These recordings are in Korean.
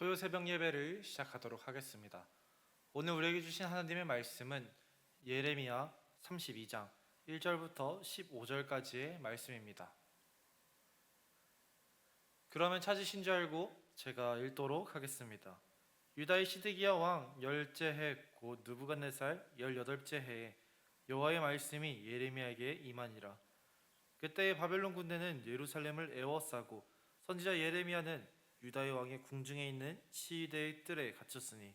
토요 새벽 예배를 시작하도록 하겠습니다. 오늘 우리에게 주신 하나님의 말씀은 예레미야 32장 1절부터 15절까지의 말씀입니다. 그러면 찾으신 줄 알고 제가 읽도록 하겠습니다. 유다의 시드기야 왕 열째 해 곧 느부갓네살 18째 해에 여호와의 말씀이 예레미야에게 임하니라. 그때의 바벨론 군대는 예루살렘을 에워싸고 선지자 예레미야는 유다의 왕의 궁중에 있는 시위대의 뜰에 갇혔으니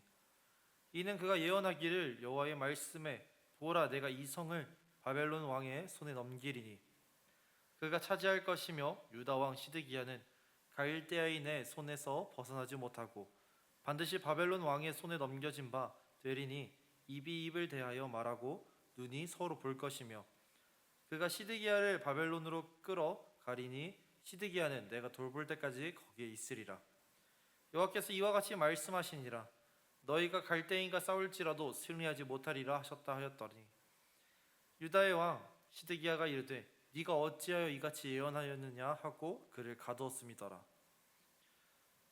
이는 그가 예언하기를 여호와의 말씀에 보라 내가 이 성을 바벨론 왕의 손에 넘기리니 그가 차지할 것이며 유다 왕 시드기야는 갈대아인의 손에서 벗어나지 못하고 반드시 바벨론 왕의 손에 넘겨진 바 되리니 입이 입을 대하여 말하고 눈이 서로 볼 것이며 그가 시드기야를 바벨론으로 끌어 가리니 시드기야는 내가 돌볼 때까지 거기에 있으리라. 여호와께서 이와 같이 말씀하시니라. 너희가 갈대인과 싸울지라도 승리하지 못하리라 하셨다 하였더니 유다의 왕 시드기야가 이르되 네가 어찌하여 이같이 예언하였느냐 하고 그를 가두었음이더라.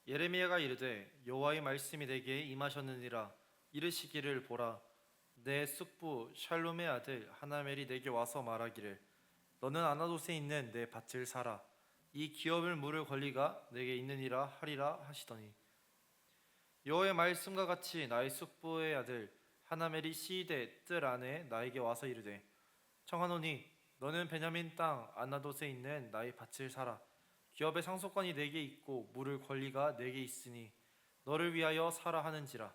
예레미야가 이르되 여호와의 말씀이 내게 임하셨느니라. 이르시기를 보라 내 숙부 샬롬의 아들 하나멜이 내게 와서 말하기를 너는 아나돗에 있는 내 밭을 사라. 이 기업을 물을 권리가 내게 있느니라 하리라 하시더니 여호와의 말씀과 같이 나의 숙부의 아들 하나멜이 시위대 뜰 안에 나에게 와서 이르되 청하노니 너는 베냐민 땅 아나돗에 있는 나의 밭을 사라. 기업의 상속권이 내게 있고 물을 권리가 내게 있으니 너를 위하여 사라 하는지라.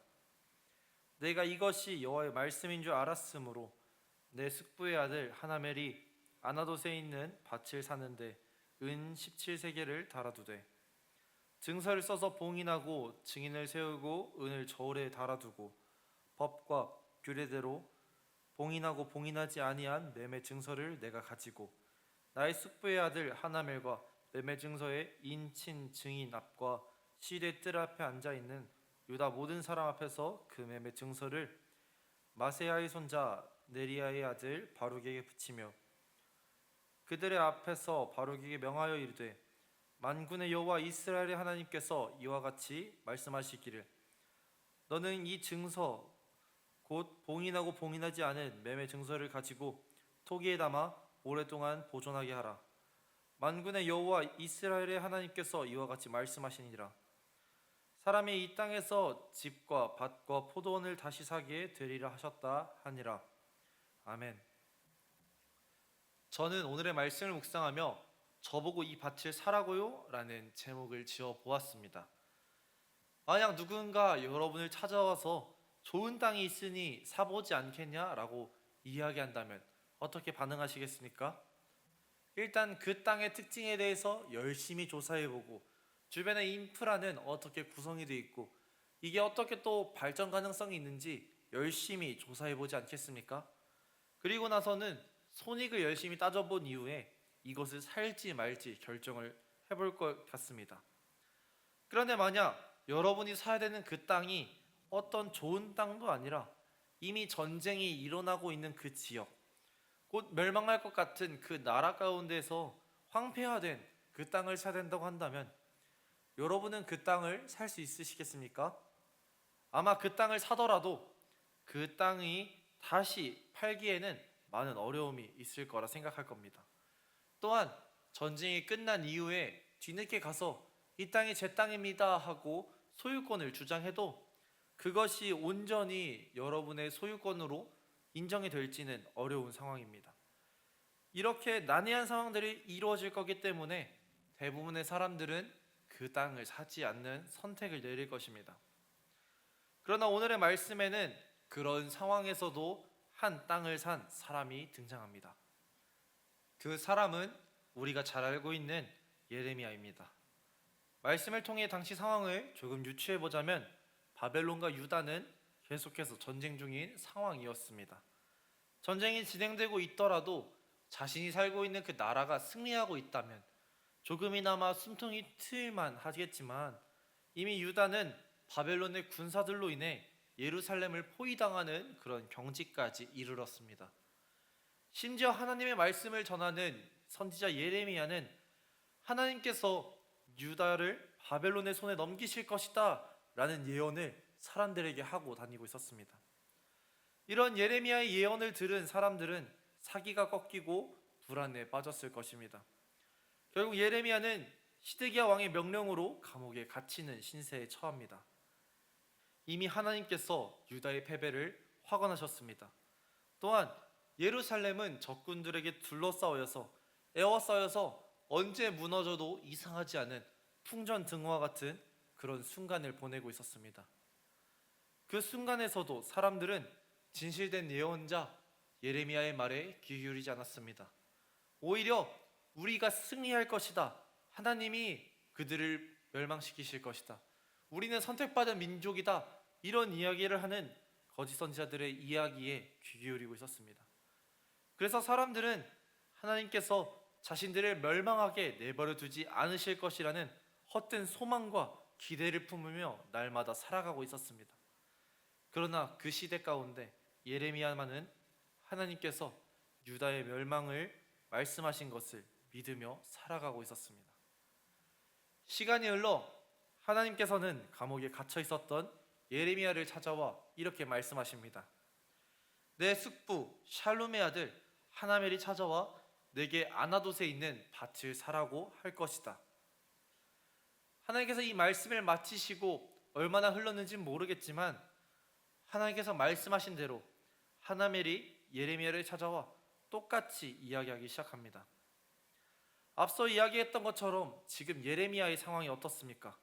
내가 이것이 여호와의 말씀인 줄 알았으므로 내 숙부의 아들 하나멜이 아나돗에 있는 밭을 사는데 은 17세겔을 달아두되 증서를 써서 봉인하고 증인을 세우고 은을 저울에 달아두고 법과 규례대로 봉인하고 봉인하지 아니한 매매 증서를 내가 가지고 나의 숙부의 아들 하나멜과 매매 증서의 인친 증인 앞과 시대 뜰 앞에 앉아 있는 유다 모든 사람 앞에서 그 매매 증서를 마세야의 손자 네리야의 아들 바룩에게 붙이며 그들의 앞에서 바룩에게 명하여 이르되 만군의 여호와 이스라엘의 하나님께서 이와 같이 말씀하시기를 너는 이 증서 곧 봉인하고 봉인하지 않은 매매 증서를 가지고 토기에 담아 오랫동안 보존하게 하라. 만군의 여호와 이스라엘의 하나님께서 이와 같이 말씀하시니라. 사람이 이 땅에서 집과 밭과 포도원을 다시 사기에 되리라 하셨다 하니라. 아멘. 저는 오늘의 말씀을 묵상하며 저보고 이 밭을 사라고요? 라는 제목을 지어 보았습니다. 만약 누군가 여러분을 찾아와서 좋은 땅이 있으니 사보지 않겠냐? 라고 이야기한다면 어떻게 반응하시겠습니까? 일단 그 땅의 특징에 대해서 열심히 조사해보고 주변의 인프라는 어떻게 구성이 되어 있고 이게 어떻게 또 발전 가능성이 있는지 열심히 조사해보지 않겠습니까? 그리고 나서는 손익을 열심히 따져본 이후에 이것을 살지 말지 결정을 해볼 것 같습니다. 그런데 만약 여러분이 사야 되는 그 땅이 어떤 좋은 땅도 아니라 이미 전쟁이 일어나고 있는 그 지역, 곧 멸망할 것 같은 그 나라 가운데서 황폐화된 그 땅을 사야 된다고 한다면 여러분은 그 땅을 살 수 있으시겠습니까? 아마 그 땅을 사더라도 그 땅이 다시 팔기에는 많은 어려움이 있을 거라 생각할 겁니다. 또한 전쟁이 끝난 이후에 뒤늦게 가서 이 땅이 제 땅입니다 하고 소유권을 주장해도 그것이 온전히 여러분의 소유권으로 인정이 될지는 어려운 상황입니다. 이렇게 난해한 상황들이 이루어질 거기 때문에 대부분의 사람들은 그 땅을 사지 않는 선택을 내릴 것입니다. 그러나 오늘의 말씀에는 그런 상황에서도 한 땅을 산 사람이 등장합니다. 그 사람은 우리가 잘 알고 있는 예레미야입니다. 말씀을 통해 당시 상황을 조금 유추해보자면 바벨론과 유다는 계속해서 전쟁 중인 상황이었습니다. 전쟁이 진행되고 있더라도 자신이 살고 있는 그 나라가 승리하고 있다면 조금이나마 숨통이 트일만 하겠지만 이미 유다는 바벨론의 군사들로 인해 예루살렘을 포위당하는 그런 경지까지 이르렀습니다. 심지어 하나님의 말씀을 전하는 선지자 예레미야는 하나님께서 유다를 바벨론의 손에 넘기실 것이다 라는 예언을 사람들에게 하고 다니고 있었습니다. 이런 예레미야의 예언을 들은 사람들은 사기가 꺾이고 불안에 빠졌을 것입니다. 결국 예레미야는 시드기야 왕의 명령으로 감옥에 갇히는 신세에 처합니다. 이미 하나님께서 유다의 패배를 확언하셨습니다. 또한 예루살렘은 적군들에게 둘러싸여서 에워싸여서 언제 무너져도 이상하지 않은 풍전등화 같은 그런 순간을 보내고 있었습니다. 그 순간에서도 사람들은 진실된 예언자 예레미야의 말에 귀 기울이지 않았습니다. 오히려 우리가 승리할 것이다. 하나님이 그들을 멸망시키실 것이다. 우리는 선택받은 민족이다. 이런 이야기를 하는 거짓 선지자들의 이야기에 귀 기울이고 있었습니다. 그래서 사람들은 하나님께서 자신들을 멸망하게 내버려 두지 않으실 것이라는 헛된 소망과 기대를 품으며 날마다 살아가고 있었습니다. 그러나 그 시대 가운데 예레미야만은 하나님께서 유다의 멸망을 말씀하신 것을 믿으며 살아가고 있었습니다. 시간이 흘러 하나님께서는 감옥에 갇혀 있었던 예레미야를 찾아와 이렇게 말씀하십니다. 내 숙부 샬룸의 아들 하나멜이 찾아와 내게 아나돗에 있는 밭을 사라고 할 것이다. 하나님께서 이 말씀을 마치시고 얼마나 흘렀는지는 모르겠지만 하나님께서 말씀하신 대로 하나멜이 예레미야를 찾아와 똑같이 이야기하기 시작합니다. 앞서 이야기했던 것처럼 지금 예레미야의 상황이 어떻습니까?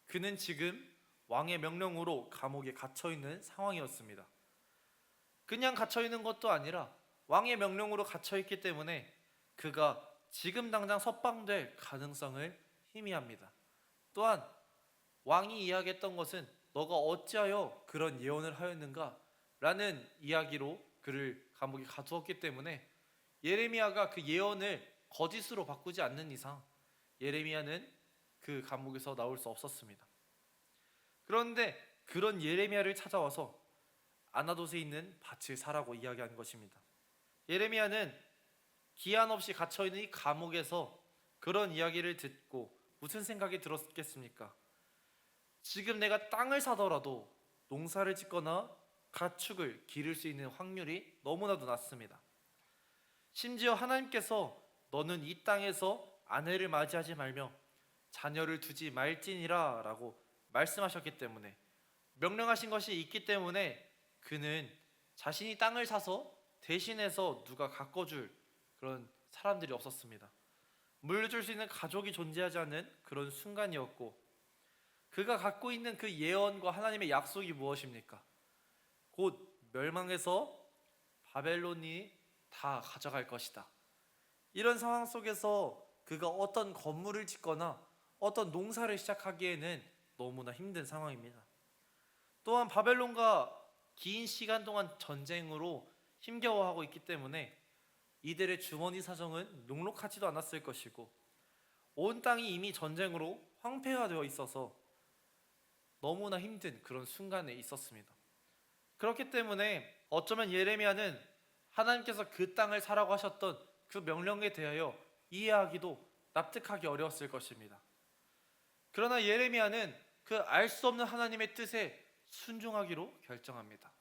그는 지금 왕의 명령으로 감옥에 갇혀있는 상황이었습니다. 그냥 갇혀있는 것도 아니라 왕의 명령으로 갇혀있기 때문에 그가 지금 당장 석방될 가능성을 희미합니다. 또한 왕이 이야기했던 것은 너가 어찌하여 그런 예언을 하였는가? 라는 이야기로 그를 감옥에 가두었기 때문에 예레미야가 그 예언을 거짓으로 바꾸지 않는 이상 예레미야는 그 감옥에서 나올 수 없었습니다. 그런데 그런 예레미야를 찾아와서 아나돗에 있는 밭을 사라고 이야기한 것입니다. 예레미야는 기한 없이 갇혀있는 이 감옥에서 그런 이야기를 듣고 무슨 생각이 들었겠습니까? 지금 내가 땅을 사더라도 농사를 짓거나 가축을 기를 수 있는 확률이 너무나도 낮습니다. 심지어 하나님께서 너는 이 땅에서 아내를 맞이하지 말며 자녀를 두지 말지니라 라고 말씀하셨기 때문에 명령하신 것이 있기 때문에 그는 자신이 땅을 사서 대신해서 누가 가꿔줄 그런 사람들이 없었습니다. 물려줄 수 있는 가족이 존재하지 않는 그런 순간이었고 그가 갖고 있는 그 예언과 하나님의 약속이 무엇입니까? 곧 멸망해서 바벨론이 다 가져갈 것이다. 이런 상황 속에서 그가 어떤 건물을 짓거나 어떤 농사를 시작하기에는 너무나 힘든 상황입니다. 또한 바벨론과 긴 시간 동안 전쟁으로 힘겨워하고 있기 때문에 이들의 주머니 사정은 녹록하지도 않았을 것이고 온 땅이 이미 전쟁으로 황폐화되어 있어서 너무나 힘든 그런 순간에 있었습니다. 그렇기 때문에 어쩌면 예레미야는 하나님께서 그 땅을 사라고 하셨던 그 명령에 대하여 이해하기도 납득하기 어려웠을 것입니다. 그러나 예레미야는 그 알 수 없는 하나님의 뜻에 순종하기로 결정합니다.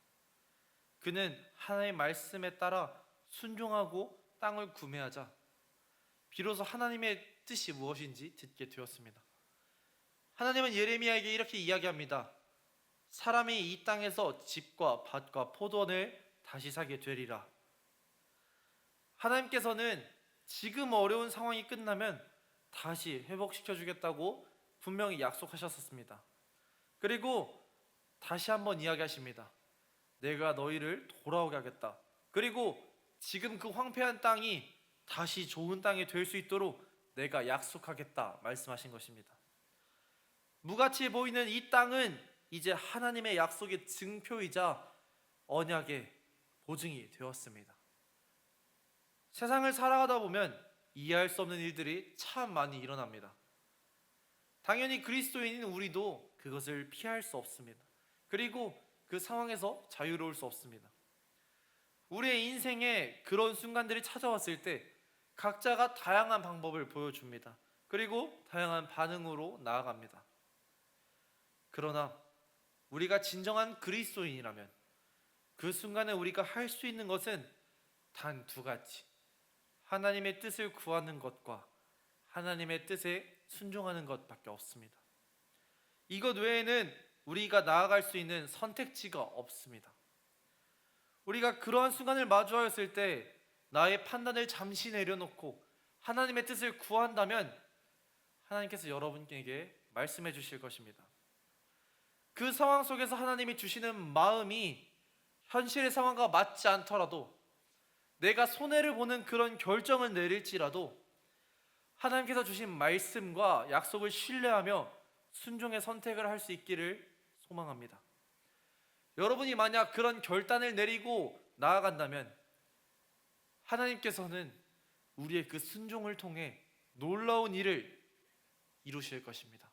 그는 하나님의 말씀에 따라 순종하고 땅을 구매하자 비로소 하나님의 뜻이 무엇인지 듣게 되었습니다. 하나님은 예레미야에게 이렇게 이야기합니다. 사람이 이 땅에서 집과 밭과 포도원을 다시 사게 되리라. 하나님께서는 지금 어려운 상황이 끝나면 다시 회복시켜 주겠다고 분명히 약속하셨습니다. 그리고 다시 한번 이야기하십니다. 내가 너희를 돌아오게 하겠다. 그리고 지금 그 황폐한 땅이 다시 좋은 땅이 될 수 있도록 내가 약속하겠다 말씀하신 것입니다. 무가치 보이는 이 땅은 이제 하나님의 약속의 증표이자 언약의 보증이 되었습니다. 세상을 살아가다 보면 이해할 수 없는 일들이 참 많이 일어납니다. 당연히 그리스도인인 우리도 그것을 피할 수 없습니다. 그리고 그 상황에서 자유로울 수 없습니다. 우리의 인생에 그런 순간들이 찾아왔을 때 각자가 다양한 방법을 보여줍니다. 그리고 다양한 반응으로 나아갑니다. 그러나 우리가 진정한 그리스도인이라면 그 순간에 우리가 할 수 있는 것은 단 두 가지. 하나님의 뜻을 구하는 것과 하나님의 뜻에 순종하는 것밖에 없습니다. 이것 외에는 우리가 나아갈 수 있는 선택지가 없습니다. 우리가 그러한 순간을 마주하였을 때 나의 판단을 잠시 내려놓고 하나님의 뜻을 구한다면 하나님께서 여러분에게 말씀해 주실 것입니다. 그 상황 속에서 하나님이 주시는 마음이 현실의 상황과 맞지 않더라도, 내가 손해를 보는 그런 결정을 내릴지라도 하나님께서 주신 말씀과 약속을 신뢰하며 순종의 선택을 할 수 있기를 소망합니다. 여러분이 만약 그런 결단을 내리고 나아간다면 하나님께서는 우리의 그 순종을 통해 놀라운 일을 이루실 것입니다.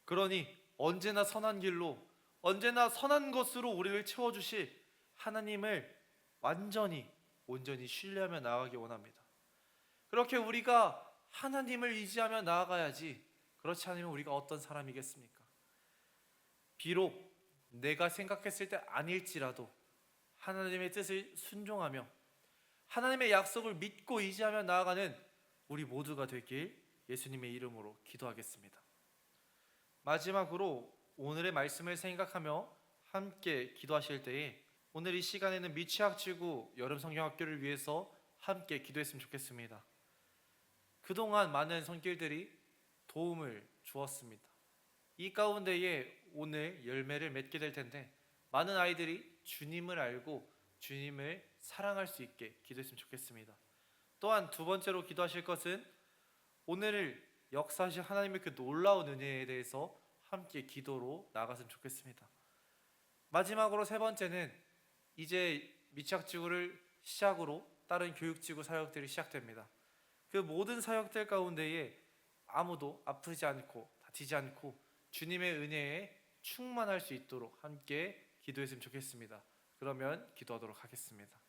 그러니 언제나 선한 길로, 언제나 선한 것으로 우리를 채워주실 하나님을 온전히 신뢰하며 나아가기 원합니다. 그렇게 우리가 하나님을 의지하며 나아가야지, 그렇지 않으면 우리가 어떤 사람이겠습니까? 비록 내가 생각했을 때 아닐지라도 하나님의 뜻을 순종하며 하나님의 약속을 믿고 의지하며 나아가는 우리 모두가 되길 예수님의 이름으로 기도하겠습니다. 마지막으로 오늘의 말씀을 생각하며 함께 기도하실 때에 오늘 이 시간에는 미취학지구 여름성경학교를 위해서 함께 기도했으면 좋겠습니다. 그동안 많은 손길들이 도움을 주었습니다. 이 가운데에 오늘 열매를 맺게 될 텐데 많은 아이들이 주님을 알고 주님을 사랑할 수 있게 기도했으면 좋겠습니다. 또한 두 번째로 기도하실 것은 오늘을 역사하신 하나님의 그 놀라운 은혜에 대해서 함께 기도로 나아갔으면 좋겠습니다. 마지막으로 세 번째는 이제 미취학지구를 시작으로 다른 교육지구 사역들이 시작됩니다. 그 모든 사역들 가운데에 아무도 아프지 않고 다치지 않고 주님의 은혜에 충만할 수 있도록 함께 기도했으면 좋겠습니다. 그러면 기도하도록 하겠습니다.